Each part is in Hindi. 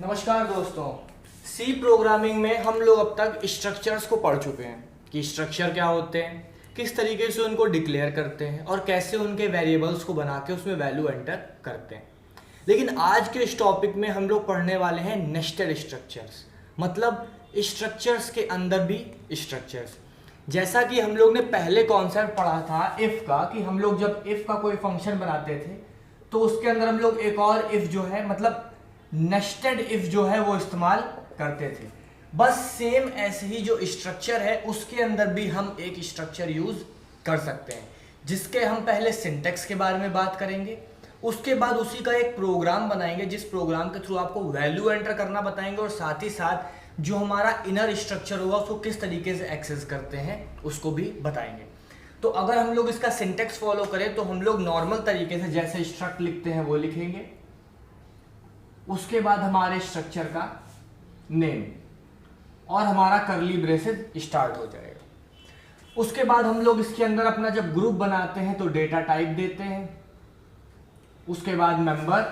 नमस्कार दोस्तों। सी प्रोग्रामिंग में हम लोग अब तक स्ट्रक्चर्स को पढ़ चुके हैं कि स्ट्रक्चर क्या होते हैं, किस तरीके से उनको डिक्लेयर करते हैं और कैसे उनके वेरिएबल्स को बना के उसमें वैल्यू एंटर करते हैं। लेकिन आज के इस टॉपिक में हम लोग पढ़ने वाले हैं नेस्टेड स्ट्रक्चर्स, मतलब स्ट्रक्चर्स के अंदर भी स्ट्रक्चर्स। जैसा कि हम लोग ने पहले कॉन्सेप्ट पढ़ा था इफ़ का, कि हम लोग जब इफ़ का कोई फंक्शन बनाते थे तो उसके अंदर हम लोग एक और इफ़ जो है, मतलब नेस्टेड इफ जो है वो इस्तेमाल करते थे। बस सेम ऐसे ही जो स्ट्रक्चर है उसके अंदर भी हम एक स्ट्रक्चर यूज कर सकते हैं, जिसके हम पहले सिंटेक्स के बारे में बात करेंगे। उसके बाद उसी का एक प्रोग्राम बनाएंगे, जिस प्रोग्राम के थ्रू आपको वैल्यू एंटर करना बताएंगे और साथ ही साथ जो हमारा इनर स्ट्रक्चर होगा उसको किस तरीके से एक्सेस करते हैं उसको भी बताएंगे। तो अगर हम लोग इसका सिंटेक्स फॉलो करें तो हम लोग नॉर्मल तरीके से जैसे स्ट्रक्ट लिखते हैं वो लिखेंगे, उसके बाद हमारे स्ट्रक्चर का नेम और हमारा करली ब्रेसेस स्टार्ट हो जाएगा। उसके बाद हम लोग इसके अंदर अपना जब ग्रुप बनाते हैं तो डेटा टाइप देते हैं। उसके बाद मेंबर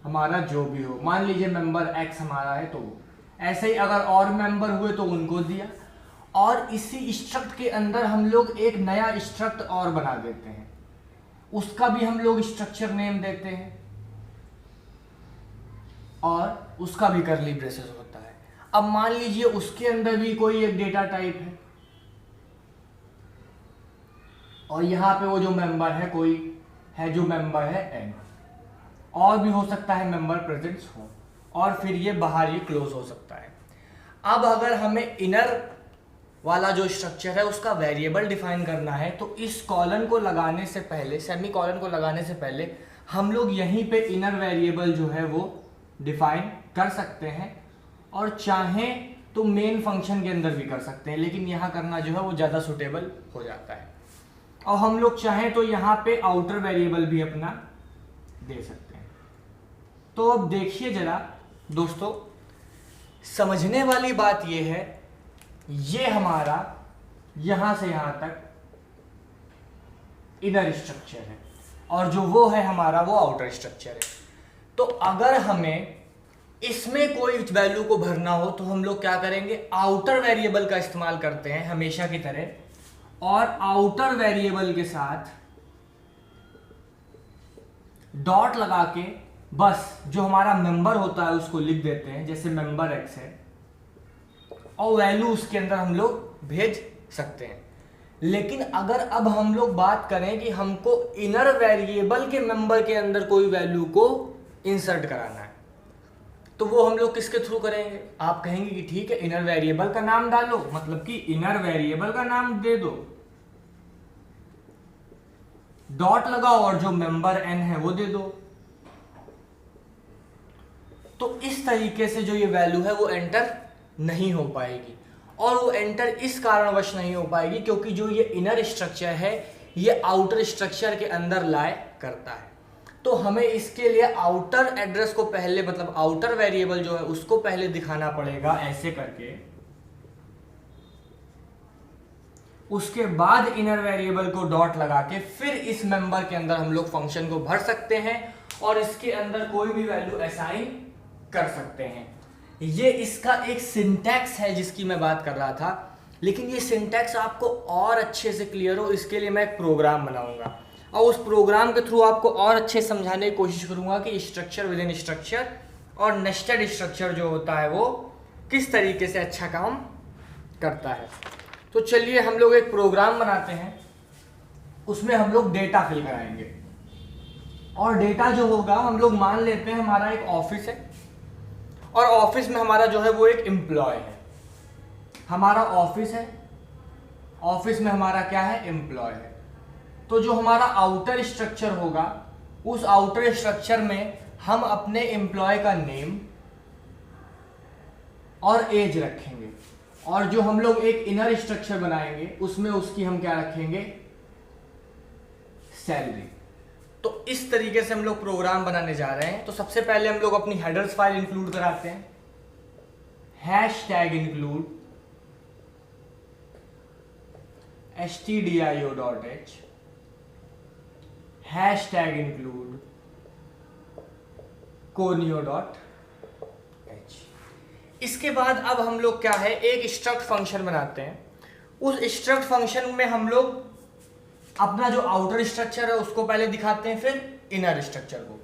हमारा जो भी हो, मान लीजिए मेंबर एक्स हमारा है तो ऐसे ही अगर और मेंबर हुए तो उनको दिया। और इसी स्ट्रक्ट के अंदर हम लोग एक नया स्ट्रक्ट और बना देते हैं, उसका भी हम लोग स्ट्रक्चर नेम देते हैं और उसका भी करली ब्रेसेस होता है। अब मान लीजिए उसके अंदर भी कोई एक डेटा टाइप है और यहां पे वो जो मेंबर है कोई है, जो मेंबर है एन, और भी हो सकता है मेंबर प्रेजेंट्स हो, और फिर ये बाहर ही क्लोज हो सकता है। अब अगर हमें इनर वाला जो स्ट्रक्चर है उसका वेरिएबल डिफाइन करना है तो इस कॉलन को लगाने से पहले, सेमी कॉलन को लगाने से पहले हम लोग यहीं पे इनर वेरिएबल जो है वो डिफाइन कर सकते हैं, और चाहें तो मेन फंक्शन के अंदर भी कर सकते हैं, लेकिन यहाँ करना जो है वो ज़्यादा सुटेबल हो जाता है। और हम लोग चाहें तो यहाँ पे आउटर वेरिएबल भी अपना दे सकते हैं। तो अब देखिए जरा दोस्तों, समझने वाली बात ये है, ये हमारा यहाँ से यहाँ तक इनर स्ट्रक्चर है और जो वो है हमारा वो आउटर स्ट्रक्चर है। तो अगर हमें इसमें कोई वैल्यू को भरना हो तो हम लोग क्या करेंगे, आउटर वेरिएबल का इस्तेमाल करते हैं हमेशा की तरह, और आउटर वेरिएबल के साथ डॉट लगा के बस जो हमारा मेंबर होता है उसको लिख देते हैं, जैसे मेंबर एक्स है, और वैल्यू उसके अंदर हम लोग भेज सकते हैं। लेकिन अगर अब हम लोग बात करें कि हमको इनर वेरिएबल के मेंबर के अंदर कोई वैल्यू को इंसर्ट कराना है तो वो हम लोग किसके थ्रू करेंगे। आप कहेंगे कि ठीक है इनर वेरिएबल का नाम डालो, मतलब कि इनर वेरिएबल का नाम दे दो, डॉट लगाओ और जो मेंबर एन है वो दे दो। तो इस तरीके से जो ये वैल्यू है वो एंटर नहीं हो पाएगी, और वो एंटर इस कारणवश नहीं हो पाएगी क्योंकि जो ये इनर स्ट्रक्चर है ये आउटर स्ट्रक्चर के अंदर लाए करता है। तो हमें इसके लिए आउटर एड्रेस को पहले, मतलब आउटर वेरिएबल जो है उसको पहले दिखाना पड़ेगा ऐसे करके, उसके बाद इनर वेरिएबल को डॉट लगा के फिर इस मेंबर के अंदर हम लोग फंक्शन को भर सकते हैं और इसके अंदर कोई भी वैल्यू असाइन कर सकते हैं। ये इसका एक सिंटैक्स है जिसकी मैं बात कर रहा था, लेकिन ये सिंटैक्स आपको और अच्छे से क्लियर हो इसके लिए मैं एक प्रोग्राम बनाऊंगा और उस प्रोग्राम के थ्रू आपको और अच्छे समझाने की कोशिश करूंगा कि स्ट्रक्चर विद इन स्ट्रक्चर और नेस्टेड स्ट्रक्चर जो होता है वो किस तरीके से अच्छा काम करता है। तो चलिए हम लोग एक प्रोग्राम बनाते हैं, उसमें हम लोग डेटा फिल कराएंगे, और डेटा जो होगा हम लोग मान लेते हैं हमारा एक ऑफिस है और ऑफिस में हमारा जो है वो एक एम्प्लॉय है। हमारा ऑफिस है, ऑफिस में हमारा क्या है, एम्प्लॉय है। तो जो हमारा आउटर स्ट्रक्चर होगा उस आउटर स्ट्रक्चर में हम अपने एम्प्लॉय का नेम और एज रखेंगे, और जो हम लोग एक इनर स्ट्रक्चर बनाएंगे उसमें उसकी हम क्या रखेंगे, सैलरी। तो इस तरीके से हम लोग प्रोग्राम बनाने जा रहे हैं। तो सबसे पहले हम लोग अपनी हेडर्स फाइल इंक्लूड कराते हैं, #include stdio.h #include conio.h। इसके बाद अब हम लोग क्या है, एक स्ट्रक्ट फंक्शन बनाते हैं। उस स्ट्रक्ट फंक्शन में हम लोग अपना जो आउटर स्ट्रक्चर है उसको पहले दिखाते हैं, फिर इनर स्ट्रक्चर को।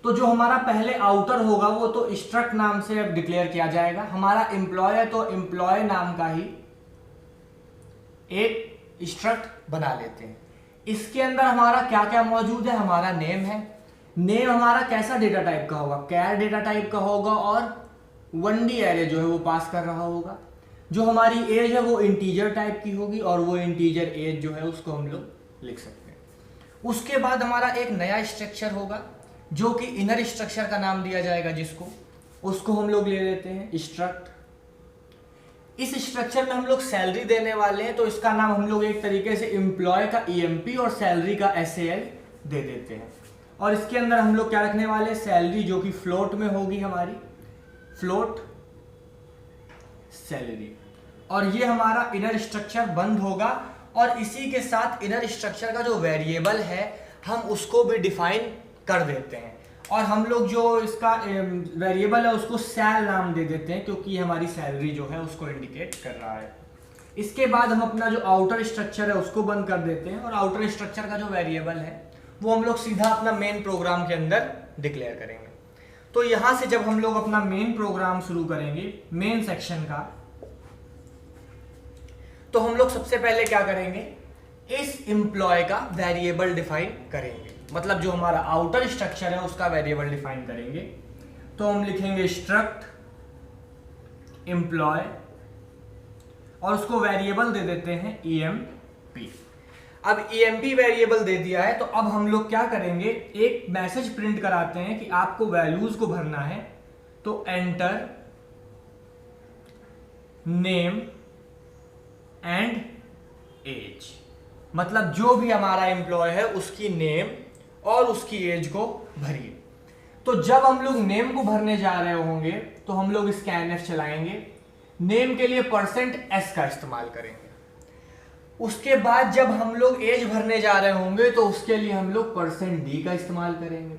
तो जो हमारा पहले आउटर होगा वो तो स्ट्रक्ट नाम से अब डिक्लेयर किया जाएगा। हमारा एम्प्लॉय है तो एम्प्लॉय नाम का ही एक स्ट्रक्ट बना लेते हैं। इसके अंदर हमारा क्या क्या मौजूद है, हमारा नेम है। नेम हमारा कैसा डेटा टाइप का होगा, कैर डेटा टाइप का होगा और 1D एरे जो है वो पास कर रहा होगा। जो हमारी एज है वो इंटीजर टाइप की होगी और वो इंटीजर एज जो है उसको हम लोग लिख सकते हैं। उसके बाद हमारा एक नया स्ट्रक्चर होगा जो कि इनर स्ट्रक्चर का नाम दिया जाएगा, जिसको उसको हम लोग ले लेते हैं स्ट्रक्ट। इस स्ट्रक्चर में हम लोग सैलरी देने वाले हैं तो इसका नाम हम लोग एक तरीके से एम्प्लॉय का EMP और सैलरी का SAL दे देते हैं। और इसके अंदर हम लोग क्या रखने वाले हैं, सैलरी जो कि फ्लोट में होगी हमारी, फ्लोट सैलरी। और ये हमारा इनर स्ट्रक्चर बंद होगा और इसी के साथ इनर स्ट्रक्चर का जो वेरिएबल है हम उसको भी डिफाइन कर देते हैं। और हम लोग जो इसका वेरिएबल है उसको सैल नाम दे देते हैं क्योंकि ये हमारी सैलरी जो है उसको इंडिकेट कर रहा है। इसके बाद हम अपना जो आउटर स्ट्रक्चर है उसको बंद कर देते हैं और आउटर स्ट्रक्चर का जो वेरिएबल है वो हम लोग सीधा अपना मेन प्रोग्राम के अंदर डिक्लेयर करेंगे। तो यहां से जब हम लोग अपना मेन प्रोग्राम शुरू करेंगे, मेन सेक्शन का, तो हम लोग सबसे पहले क्या करेंगे, इस एम्प्लॉय का वेरिएबल डिफाइन करेंगे। मतलब जो हमारा आउटर स्ट्रक्चर है उसका वेरिएबल डिफाइन करेंगे। तो हम लिखेंगे स्ट्रक्ट एम्प्लॉय और उसको वेरिएबल दे देते हैं EMP। अब EMP वेरिएबल दे दिया है तो अब हम लोग क्या करेंगे, एक मैसेज प्रिंट कराते हैं कि आपको वैल्यूज को भरना है। तो एंटर नेम एंड एज, मतलब जो भी हमारा एम्प्लॉय है उसकी नेम और उसकी एज को भरिए। तो जब हम लोग नेम को भरने जा रहे होंगे तो हम लोग स्कैनफ चलाएंगे। नेम के लिए %s का इस्तेमाल करेंगे। उसके बाद जब हम लोग एज भरने जा रहे होंगे तो उसके लिए हम लोग %d का इस्तेमाल करेंगे।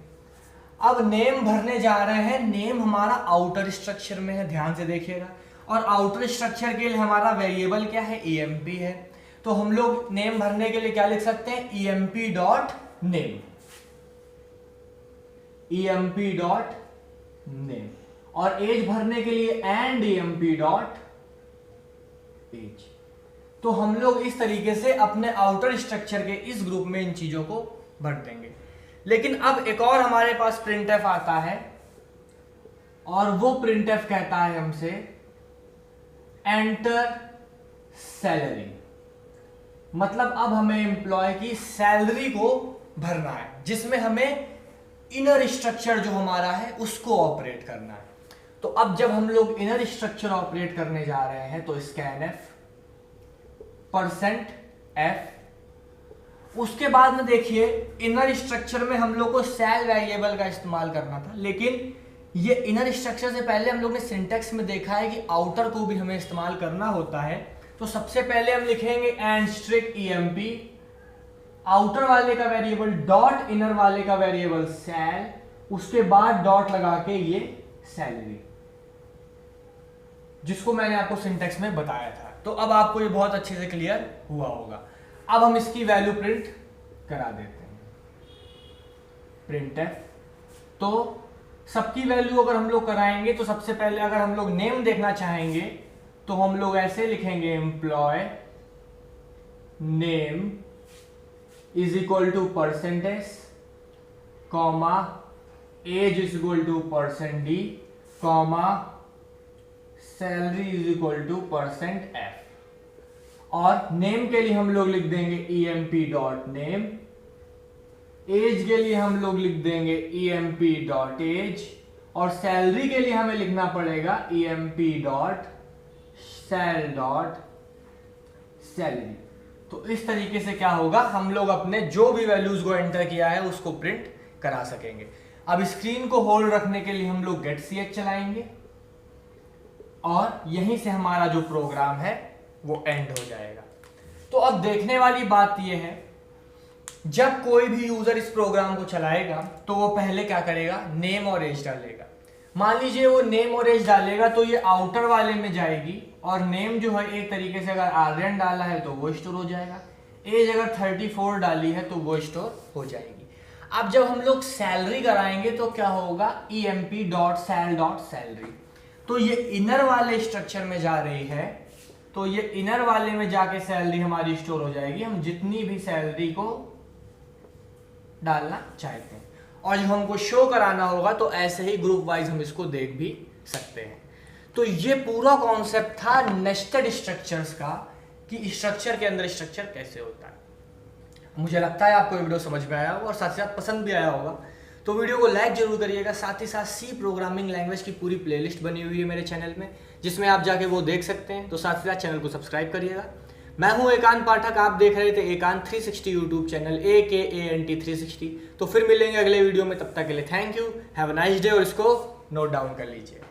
अब नेम भरने जा रहे हैं, नेम हमारा आउटर स्ट्रक्चर में है, ध्यान से देखिएगा। और आउटर स्ट्रक्चर के लिए हमारा वेरिएबल क्या है, EMP है। तो हम लोग नेम भरने के लिए क्या लिख सकते हैं, EMP.name, EMP.name। और एज भरने के लिए and EMP.age। तो हम लोग इस तरीके से अपने आउटर स्ट्रक्चर के इस ग्रुप में इन चीजों को भर देंगे। लेकिन अब एक और हमारे पास printf आता है और वो printf कहता है हमसे एंटर सैलरी। मतलब अब हमें एम्प्लॉय की सैलरी को भरना है, जिसमें हमें इनर स्ट्रक्चर जो हमारा है उसको ऑपरेट करना है। तो अब जब हम लोग इनर स्ट्रक्चर ऑपरेट करने जा रहे हैं तो scanf %f। उसके बाद में देखिए इनर स्ट्रक्चर में हम लोग को सेल वेरिएबल का इस्तेमाल करना था, लेकिन ये इनर स्ट्रक्चर से पहले हम लोग ने सिंटेक्स में देखा है कि आउटर को भी हमें इस्तेमाल करना होता है। तो सबसे पहले हम लिखेंगे एंड स्ट्रिक्ट EMP, आउटर वाले का वेरिएबल डॉट इनर वाले का वेरिएबल सेल, उसके बाद डॉट लगा के ये सैलरी, जिसको मैंने आपको सिंटेक्स में बताया था। तो अब आपको ये बहुत अच्छे से क्लियर हुआ होगा। अब हम इसकी वैल्यू प्रिंट करा देते हैं, printf। तो सबकी वैल्यू अगर हम लोग कराएंगे तो सबसे पहले अगर हम लोग नेम देखना चाहेंगे तो हम लोग ऐसे लिखेंगे employ name is equal to %s, comma age is equal to %d, comma salary is equal to %f। और नेम के लिए हम लोग लिख देंगे EMP.name, एज के लिए हम लोग लिख देंगे EMP.age और सैलरी के लिए हमें लिखना पड़ेगा EMP.sal.salary। तो इस तरीके से क्या होगा, हम लोग अपने जो भी वैल्यूज को एंटर किया है उसको प्रिंट करा सकेंगे। अब स्क्रीन को होल्ड रखने के लिए हम लोग getch चलाएंगे और यहीं से हमारा जो प्रोग्राम है वो एंड हो जाएगा। तो अब देखने वाली बात यह है, जब कोई भी यूजर इस प्रोग्राम को चलाएगा तो वो पहले क्या करेगा, नेम और एज डालेगा। मान लीजिए वो नेम और एज डालेगा तो ये आउटर वाले में जाएगी, और नेम जो है एक तरीके से अगर आर्यन डाला है तो वो स्टोर हो जाएगा, एज अगर 34 डाली है तो वो स्टोर हो जाएगी। अब जब हम लोग सैलरी कराएंगे तो क्या होगा, emp.sal.salary, तो ये इनर वाले स्ट्रक्चर में जा रही है, तो ये इनर वाले में जाके सैलरी हमारी स्टोर हो जाएगी, हम जितनी भी सैलरी को डालना चाहते हैं। और जब हमको शो कराना होगा तो ऐसे ही ग्रुप वाइज हम इसको देख भी सकते हैं। तो ये पूरा कॉन्सेप्ट था नेस्टेड स्ट्रक्चर्स का, कि स्ट्रक्चर के अंदर स्ट्रक्चर कैसे होता है। मुझे लगता है आपको ये वीडियो समझ में आया होगा और साथ ही साथ पसंद भी आया होगा, तो वीडियो को लाइक जरूर करिएगा। साथ ही साथ सी प्रोग्रामिंग लैंग्वेज की पूरी प्लेलिस्ट बनी हुई है मेरे चैनल में, जिसमें आप जाके वो देख सकते हैं। तो साथ ही साथ चैनल को सब्सक्राइब करिएगा। मैं हूं एकांत पाठक, आप देख रहे थे एकांत 360 यूट्यूब चैनल, AKANT 360। तो फिर मिलेंगे अगले वीडियो में, तब तक के लिए thank you, have a nice day, और इसको नोट डाउन कर लीजिए।